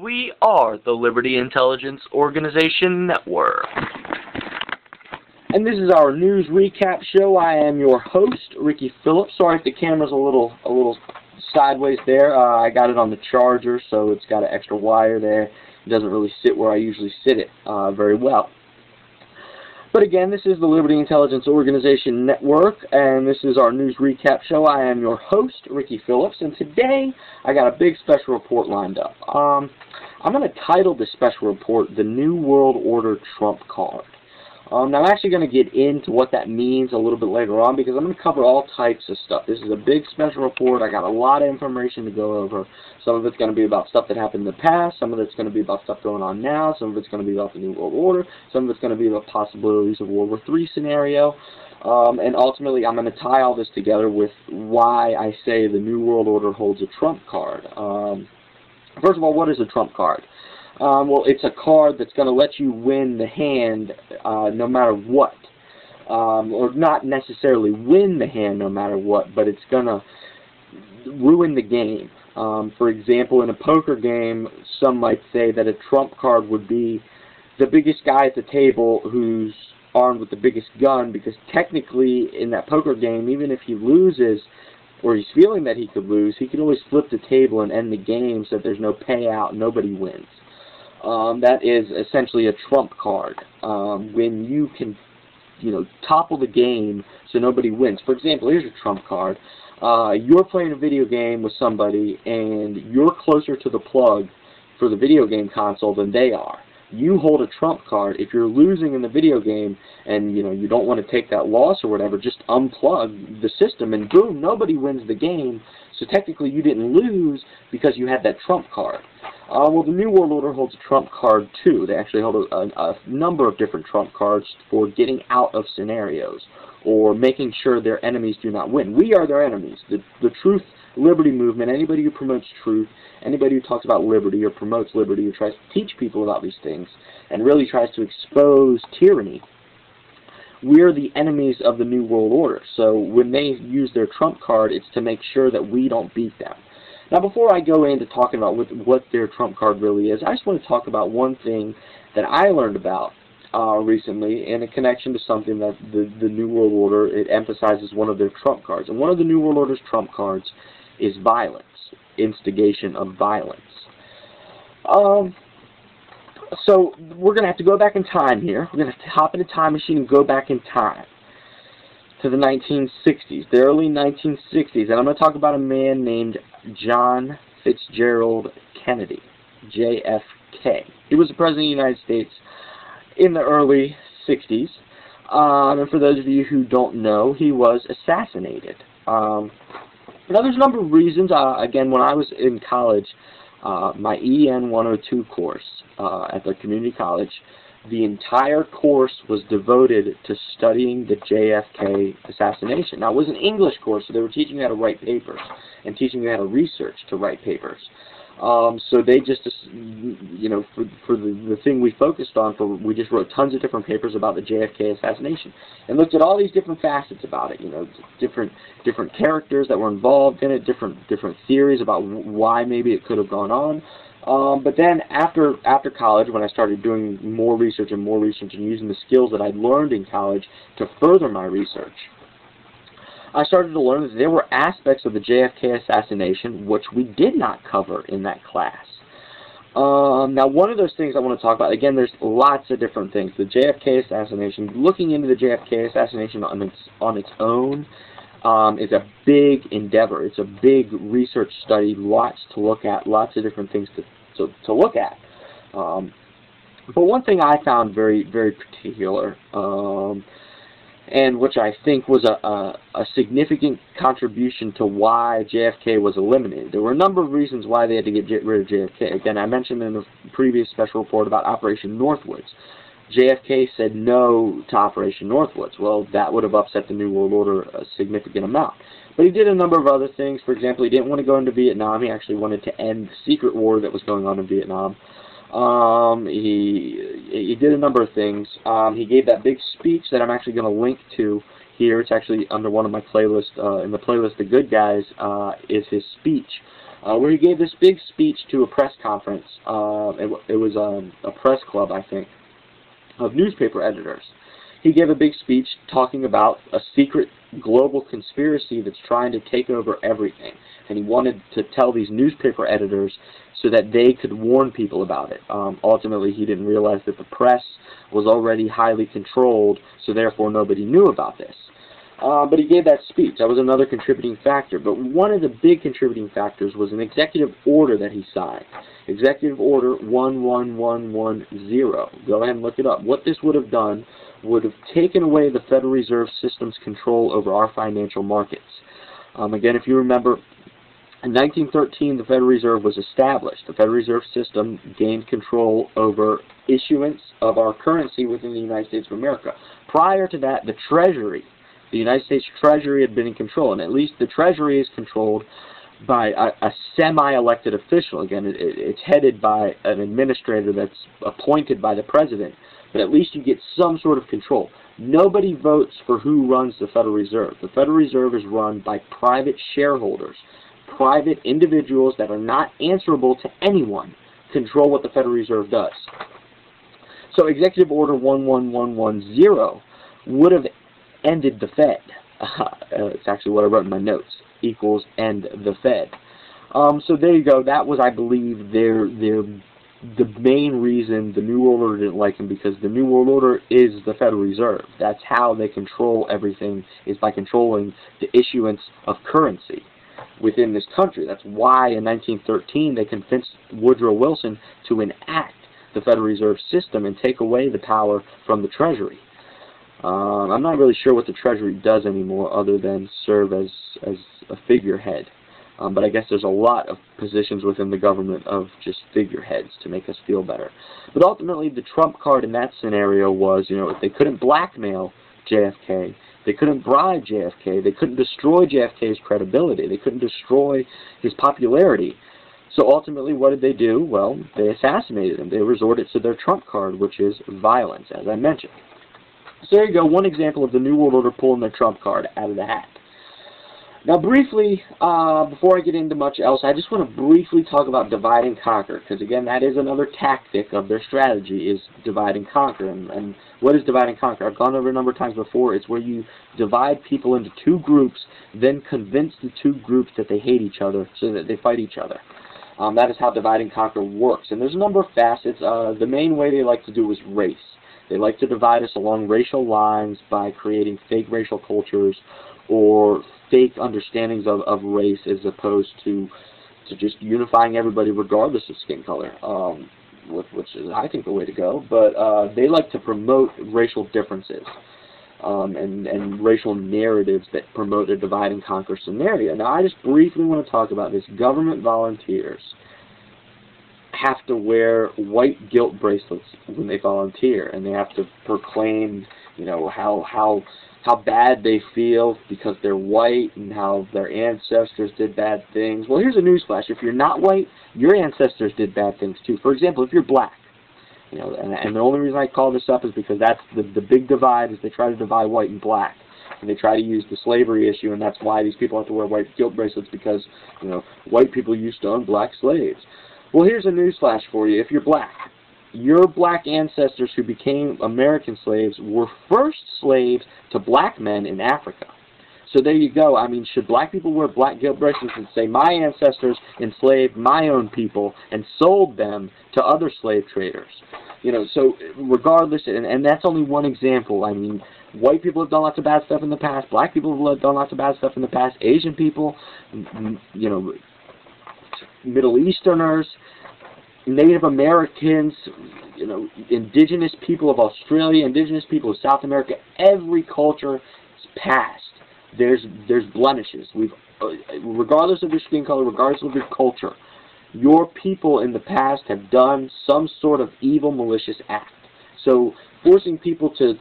We are the Liberty Intelligence Organization Network. And this is our news recap show. I am your host, Ricky Phillips. Sorry if the camera's a little sideways there. I got it on the charger, so it's got an extra wire there. It doesn't really sit where I usually sit it very well. But again, this is the Liberty Intelligence Organization Network, and this is our news recap show. I am your host, Ricky Phillips, and today I got a big special report lined up. I'm going to title this special report, The New World Order Trump Card. Now, I'm actually going to get into what that means a little bit later on, because I'm going to cover all types of stuff. This is a big special report. I got a lot of information to go over. Some of it's going to be about stuff that happened in the past. Some of it's going to be about stuff going on now. Some of it's going to be about the New World Order. Some of it's going to be about possibilities of World War III scenario. And ultimately, I'm going to tie all this together with why I say the New World Order holds a Trump card. First of all, what is a Trump card? Well, it's a card that's going to let you win the hand no matter what. Or not necessarily win the hand no matter what, but it's going to ruin the game. For example, in a poker game, some might say that a Trump card would be the biggest guy at the table who's armed with the biggest gun, because technically in that poker game, even if he loses, or he's feeling that he could lose, he can always flip the table and end the game so that there's no payout, nobody wins. That is essentially a trump card, when you can, topple the game so nobody wins. For example, here's a trump card. You're playing a video game with somebody, and you're closer to the plug for the video game console than they are. You hold a trump card. If you're losing in the video game and you don't want to take that loss or whatever, just unplug the system and boom, nobody wins the game. So technically you didn't lose because you had that trump card. Well, the New World Order holds a trump card too. They actually hold a number of different trump cards for getting out of scenarios or making sure their enemies do not win. We are their enemies. The truth, liberty movement, anybody who promotes truth, anybody who talks about liberty or promotes liberty or tries to teach people about these things and really tries to expose tyranny, we're the enemies of the New World Order. So when they use their trump card, it's to make sure that we don't beat them. Now, before I go into talking about what their trump card really is, I just want to talk about one thing that I learned about recently in a connection to something that the New World Order, it emphasizes one of their trump cards. And one of the New World Order's trump cards is violence, instigation of violence. So we're going to have to go back in time here. We're going to have to hop in a time machine and go back in time to the 1960s, the early 1960s. And I'm going to talk about a man named John Fitzgerald Kennedy, JFK. He was the President of the United States in the early 60s. And for those of you who don't know, he was assassinated. Now, there's a number of reasons. Again, when I was in college, my EN 102 course at the community college, the entire course was devoted to studying the JFK assassination. Now, it was an English course, so they were teaching you how to write papers and teaching you how to research to write papers. So they just, for the thing we focused on, we just wrote tons of different papers about the JFK assassination and looked at all these different facets about it. Different characters that were involved in it, different theories about why maybe it could have gone on. But then after college, when I started doing more research and using the skills that I'd learned in college to further my research, I started to learn that there were aspects of the JFK assassination which we did not cover in that class. Now, one of those things I want to talk about, again, there's lots of different things. The JFK assassination, looking into the JFK assassination on its own is a big endeavor. It's a big research study, lots to look at, lots of different things to look at. But one thing I found very, very particular, and which I think was a significant contribution to why JFK was eliminated. There were a number of reasons why they had to get rid of JFK. Again, I mentioned in the previous special report about Operation Northwoods. JFK said no to Operation Northwoods. Well, that would have upset the New World Order a significant amount. But he did a number of other things. For example, he didn't want to go into Vietnam. He actually wanted to end the secret war that was going on in Vietnam. He did a number of things. He gave that big speech that I'm actually going to link to here. It's actually under one of my playlists. In the playlist The Good Guys is his speech where he gave this big speech to a press conference. It was a press club, I think, of newspaper editors. He gave a big speech talking about a secret global conspiracy that's trying to take over everything. And he wanted to tell these newspaper editors so that they could warn people about it. Ultimately, he didn't realize that the press was already highly controlled, so therefore nobody knew about this. But he gave that speech. That was another contributing factor. But one of the big contributing factors was an executive order that he signed. Executive Order 11110. Go ahead and look it up. What this would have done would have taken away the Federal Reserve System's control over our financial markets. Again, if you remember, in 1913, the Federal Reserve was established. The Federal Reserve System gained control over issuance of our currency within the United States of America. Prior to that, the Treasury, the United States Treasury, had been in control, and at least the Treasury is controlled by a semi-elected official. Again, it's headed by an administrator that's appointed by the president, but at least you get some sort of control. Nobody votes for who runs the Federal Reserve. The Federal Reserve is run by private shareholders. Private individuals that are not answerable to anyone control what the Federal Reserve does. So Executive Order 11110 would have ended the Fed. It's actually what I wrote in my notes. Equals end the Fed. So there you go. That was, I believe, the main reason the New World Order didn't like him, because the New World Order is the Federal Reserve. That's how they control everything, is by controlling the issuance of currency within this country. That's why in 1913 they convinced Woodrow Wilson to enact the Federal Reserve System and take away the power from the Treasury. I'm not really sure what the Treasury does anymore other than serve as a figurehead. But I guess there's a lot of positions within the government of just figureheads to make us feel better. But ultimately, the trump card in that scenario was, if they couldn't blackmail JFK, they couldn't bribe JFK, they couldn't destroy JFK's credibility, they couldn't destroy his popularity. So ultimately, what did they do? Well, they assassinated him. They resorted to their trump card, which is violence, as I mentioned. So there you go, one example of the New World Order pulling their trump card out of the hat. Now briefly, before I get into much else, I just want to briefly talk about divide and conquer, because again, that is another tactic of their strategy, is divide and conquer. And what is divide and conquer? I've gone over a number of times before. It's where you divide people into two groups, then convince the two groups that they hate each other so that they fight each other. That is how divide and conquer works. And there's a number of facets. The main way they like to do is race. They like to divide us along racial lines by creating fake racial cultures or fake understandings of race, as opposed to just unifying everybody regardless of skin color, which is, I think, the way to go. But they like to promote racial differences and racial narratives that promote a divide and conquer scenario. Now, I just briefly want to talk about this. Government volunteers have to wear white guilt bracelets when they volunteer, and they have to proclaim, how bad they feel because they're white and how their ancestors did bad things. Well, here's a newsflash. If you're not white, your ancestors did bad things too. For example, if you're black, and the only reason I call this up is because that's the big divide, is they try to divide white and black. And they try to use the slavery issue, and that's why these people have to wear white guilt bracelets, because, white people used to own black slaves. Well, here's a newsflash for you. If you're black, your black ancestors who became American slaves were first slaves to black men in Africa. So there you go. I mean, should black people wear black guilt bracelets and say, my ancestors enslaved my own people and sold them to other slave traders? So regardless, and that's only one example. I mean, white people have done lots of bad stuff in the past. Black people have done lots of bad stuff in the past. Asian people, Middle Easterners, Native Americans, indigenous people of Australia, indigenous people of South America, every culture past, there's blemishes. Regardless of your skin color, regardless of your culture, your people in the past have done some sort of evil, malicious act. So forcing people to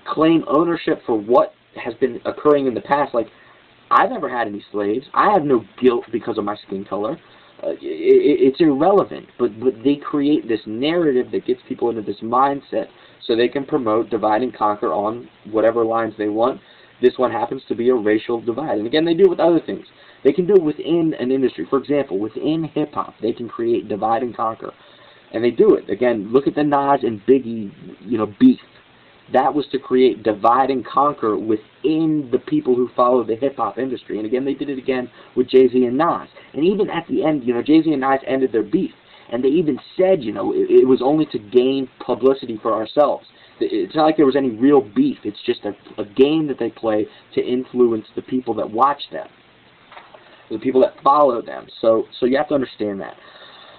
claim ownership for what has been occurring in the past, like, I've never had any slaves. I have no guilt because of my skin color. It's irrelevant, but they create this narrative that gets people into this mindset so they can promote divide and conquer on whatever lines they want. This one happens to be a racial divide. And again, they do it with other things. They can do it within an industry. For example, within hip-hop, they can create divide and conquer. And they do it. Again, look at the Nas and Biggie, beef. That was to create divide and conquer within the people who follow the hip-hop industry. And again, they did it again with Jay-Z and Nas. And even at the end, Jay-Z and Nas ended their beef. And they even said, it was only to gain publicity for ourselves. It's not like there was any real beef. It's just a game that they play to influence the people that watch them, the people that follow them. So you have to understand that.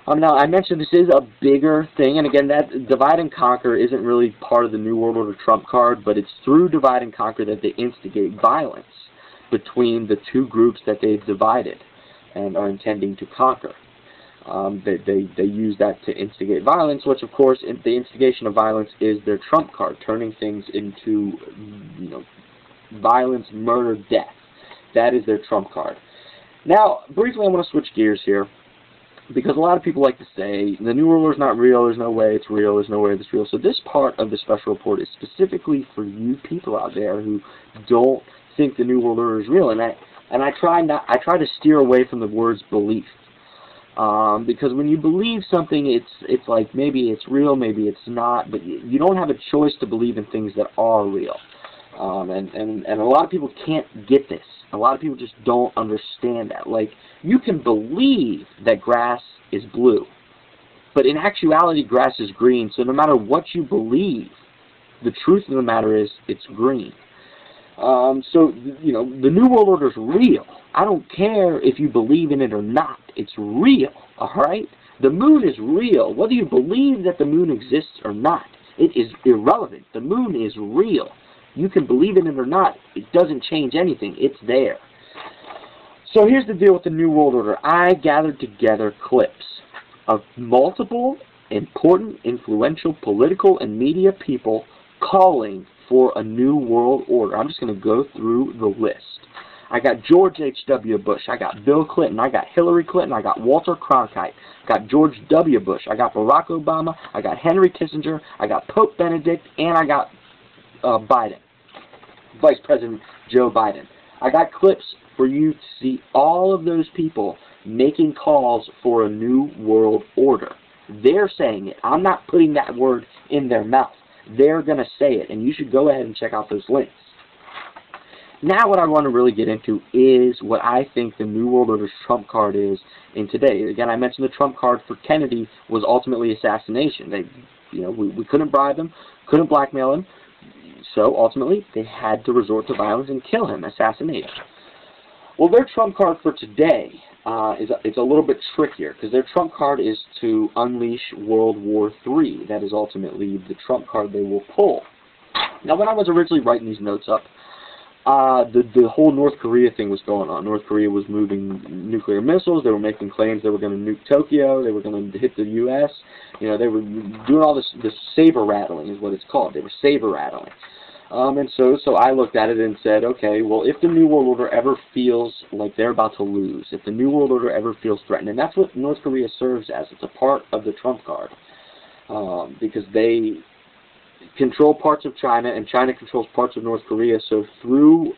Now, I mentioned this is a bigger thing, and again, that divide and conquer isn't really part of the New World Order trump card, but it's through divide and conquer that they instigate violence between the two groups that they've divided and are intending to conquer. They use that to instigate violence, which, of course, the instigation of violence is their trump card, turning things into, violence, murder, death. That is their trump card. Now, briefly, I want to switch gears here, because a lot of people like to say, the New World Order is not real, there's no way it's real, there's no way it's real. So this part of the special report is specifically for you people out there who don't think the New World Order is real. And I try to steer away from the words belief. Because when you believe something, it's like maybe it's real, maybe it's not, but you don't have a choice to believe in things that are real. And a lot of people can't get this. A lot of people just don't understand that. Like, you can believe that grass is blue, but in actuality, grass is green. So no matter what you believe, the truth of the matter is it's green. So, the New World Order is real. I don't care if you believe in it or not. It's real, all right? The moon is real. Whether you believe that the moon exists or not, it is irrelevant. The moon is real. You can believe in it or not. It doesn't change anything. It's there. So here's the deal with the New World Order. I gathered together clips of multiple important, influential political and media people calling for a New World Order. I'm just going to go through the list. I got George H.W. Bush. I got Bill Clinton. I got Hillary Clinton. I got Walter Cronkite. I got George W. Bush. I got Barack Obama. I got Henry Kissinger. I got Pope Benedict. And I got Biden. Vice President Joe Biden. I got clips for you to see all of those people making calls for a New World Order. They're saying it. I'm not putting that word in their mouth. They're going to say it, and you should go ahead and check out those links. Now what I want to really get into is what I think the New World Order's trump card is in today. Again, I mentioned the trump card for Kennedy was ultimately assassination. We couldn't bribe him, couldn't blackmail him, so ultimately they had to resort to violence and kill him, assassinate him. Well, their trump card for today it's a little bit trickier, because their trump card is to unleash World War III. That is ultimately the trump card they will pull. Now, when I was originally writing these notes up, the whole North Korea thing was going on. North Korea was moving nuclear missiles. They were making claims they were going to nuke Tokyo. They were going to hit the U.S. They were doing all this saber rattling is what it's called. They were saber rattling. And so I looked at it and said, okay, well, if the New World Order ever feels like they're about to lose, if the New World Order ever feels threatened, and that's what North Korea serves as. It's a part of the trump card, because they control parts of China, and China controls parts of North Korea, so through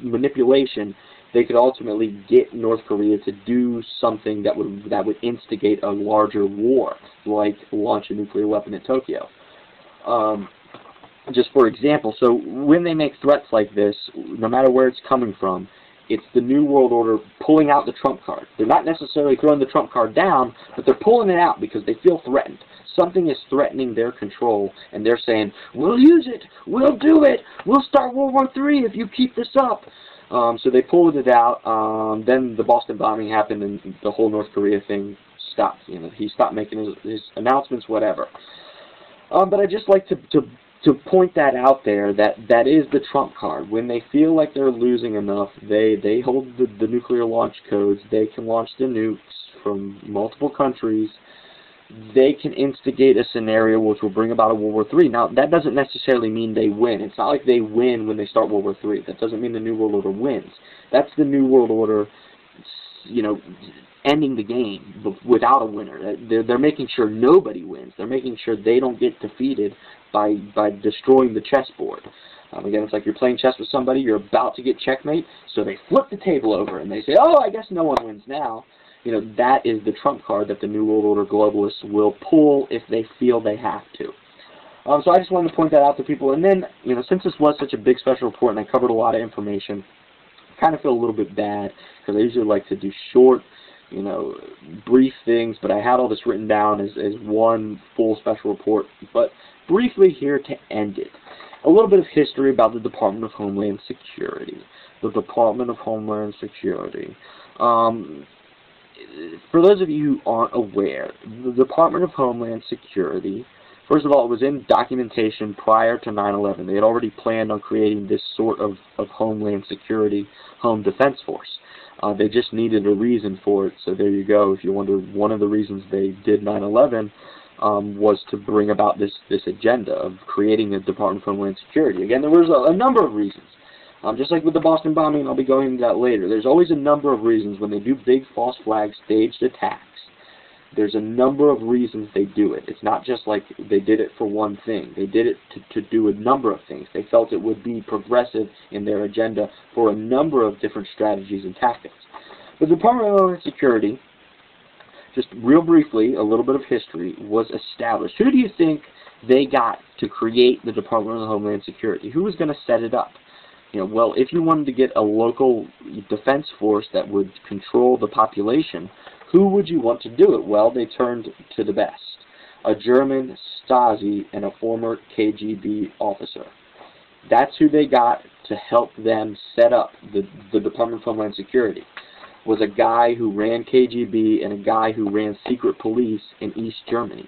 manipulation, they could ultimately get North Korea to do something that would instigate a larger war, like launch a nuclear weapon at Tokyo. Just for example, so when they make threats like this, no matter where it's coming from, it's the New World Order pulling out the trump card. They're not necessarily throwing the trump card down, but they're pulling it out because they feel threatened. Something is threatening their control, and they're saying, we'll use it, we'll do it, we'll start World War III if you keep this up. So they pulled it out. Then the Boston bombing happened, and the whole North Korea thing stopped. He stopped making his announcements, whatever. But I just like to point that out there, that is the trump card. When they feel like they're losing enough, they hold the nuclear launch codes. They can launch the nukes from multiple countries. They can instigate a scenario which will bring about a World War III. Now, that doesn't necessarily mean they win. It's not like they win when they start World War III. That doesn't mean the New World Order wins. That's the New World Order, ending the game without a winner. They're making sure nobody wins. They're making sure they don't get defeated by destroying the chessboard. Again, it's like you're playing chess with somebody, you're about to get checkmate, so they flip the table over and they say, oh, I guess no one wins now. You know, that is the trump card that the New World Order globalists will pull if they feel they have to. So I just wanted to point that out to people. And then, you know, since this was such a big special report and I covered a lot of information, I kind of feel a little bit bad because I usually like to do short, you know, brief things, but I had all this written down as one full special report. But briefly here to end it, a little bit of history about the Department of Homeland Security. The Department of Homeland Security. For those of you who aren't aware, the Department of Homeland Security, first of all, it was in documentation prior to 9/11. They had already planned on creating this sort of Homeland Security home defense force. They just needed a reason for it, so there you go. If you wonder, one of the reasons they did 9/11 was to bring about this agenda of creating a Department of Homeland Security. Again, there was a number of reasons. Just like with the Boston bombing, I'll be going into that later. There's always a number of reasons when they do big false flag staged attacks. There's a number of reasons they do it. It's not just like they did it for one thing. They did it to do a number of things. They felt it would be progressive in their agenda for a number of different strategies and tactics. The Department of Homeland Security, just real briefly, a little bit of history, was established. Who do you think they got to create the Department of Homeland Security? Who was going to set it up? You know, well, if you wanted to get a local defense force that would control the population, who would you want to do it? Well, they turned to the best. A German Stasi and a former KGB officer. That's who they got to help them set up the Department of Homeland Security. Was a guy who ran KGB and a guy who ran secret police in East Germany.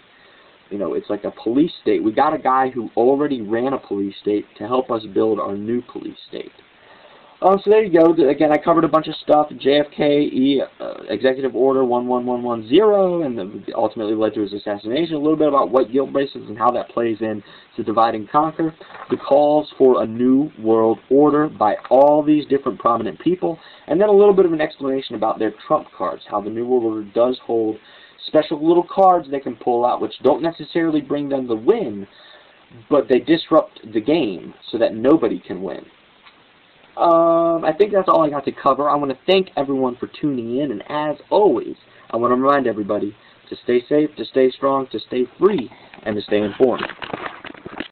You know, it's like a police state. We got a guy who already ran a police state to help us build our new police state. So there you go. Again, I covered a bunch of stuff. JFK, Executive Order 11110, and ultimately led to his assassination. A little bit about white guilt bracelets and how that plays in to divide and conquer. The calls for a new world order by all these different prominent people. And then a little bit of an explanation about their trump cards, how the New World Order does hold special little cards they can pull out, which don't necessarily bring them the win, but they disrupt the game so that nobody can win. I think that's all I got to cover. I want to thank everyone for tuning in, and as always, I want to remind everybody to stay safe, to stay strong, to stay free, and to stay informed.